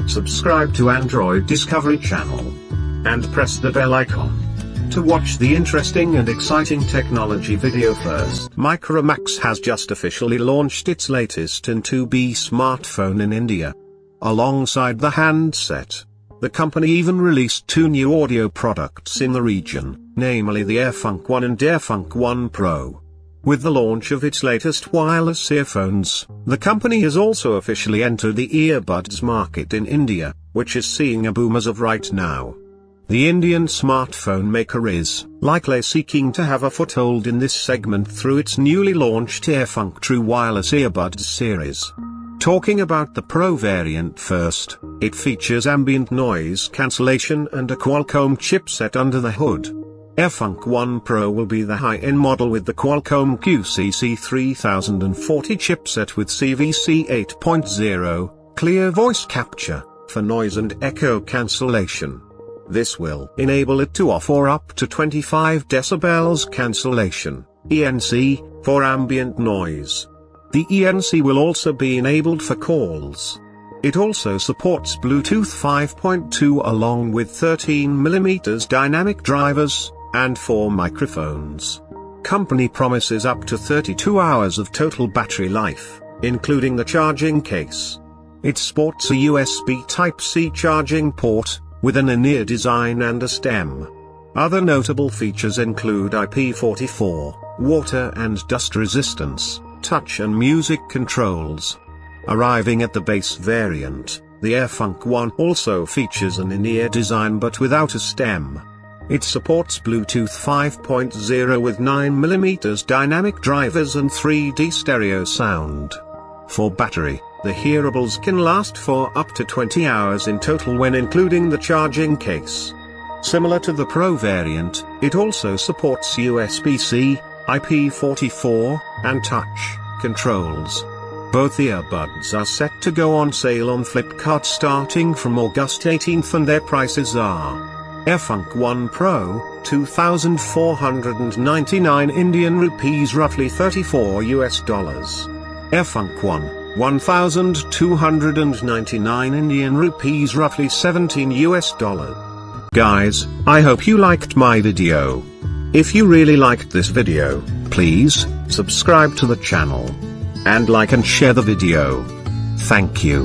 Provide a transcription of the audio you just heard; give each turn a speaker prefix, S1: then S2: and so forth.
S1: subscribe to Android Discovery Channel, and press the bell icon to watch the interesting and exciting technology video first. Micromax has just officially launched its latest N2B smartphone in India. Alongside the handset, the company even released two new audio products in the region, namely the Earfunk One and Earfunk One Pro. With the launch of its latest wireless earphones, the company has also officially entered the earbuds market in India, which is seeing a boom as of right now. The Indian smartphone maker is likely seeking to have a foothold in this segment through its newly launched Earfunk True Wireless Earbuds series. Talking about the Pro variant first, it features ambient noise cancellation and a Qualcomm chipset under the hood. Earfunk One Pro will be the high-end model with the Qualcomm QCC3040 chipset with CVC 8.0, clear voice capture, for noise and echo cancellation. This will enable it to offer up to 25 decibels cancellation, ENC, for ambient noise. The ENC will also be enabled for calls. It also supports Bluetooth 5.2 along with 13mm dynamic drivers, and 4 microphones. Company promises up to 32 hours of total battery life, including the charging case. It sports a USB Type-C charging port, with an in-ear design and a stem. Other notable features include IP44, water and dust resistance, touch and music controls. Arriving at the base variant, the Earfunk One also features an in-ear design but without a stem. It supports Bluetooth 5.0 with 9mm dynamic drivers and 3D stereo sound. For battery, the hearables can last for up to 20 hours in total when including the charging case. Similar to the Pro variant, it also supports USB-C, IP44, and touch controls. Both earbuds are set to go on sale on Flipkart starting from August 18th and their prices are: Earfunk One Pro, 2,499 Indian rupees, roughly $34 US. Earfunk One, 1,299 Indian rupees, roughly $17 US. Guys, I hope you liked my video. If you really liked this video, please subscribe to the channel and like and share the video. Thank you.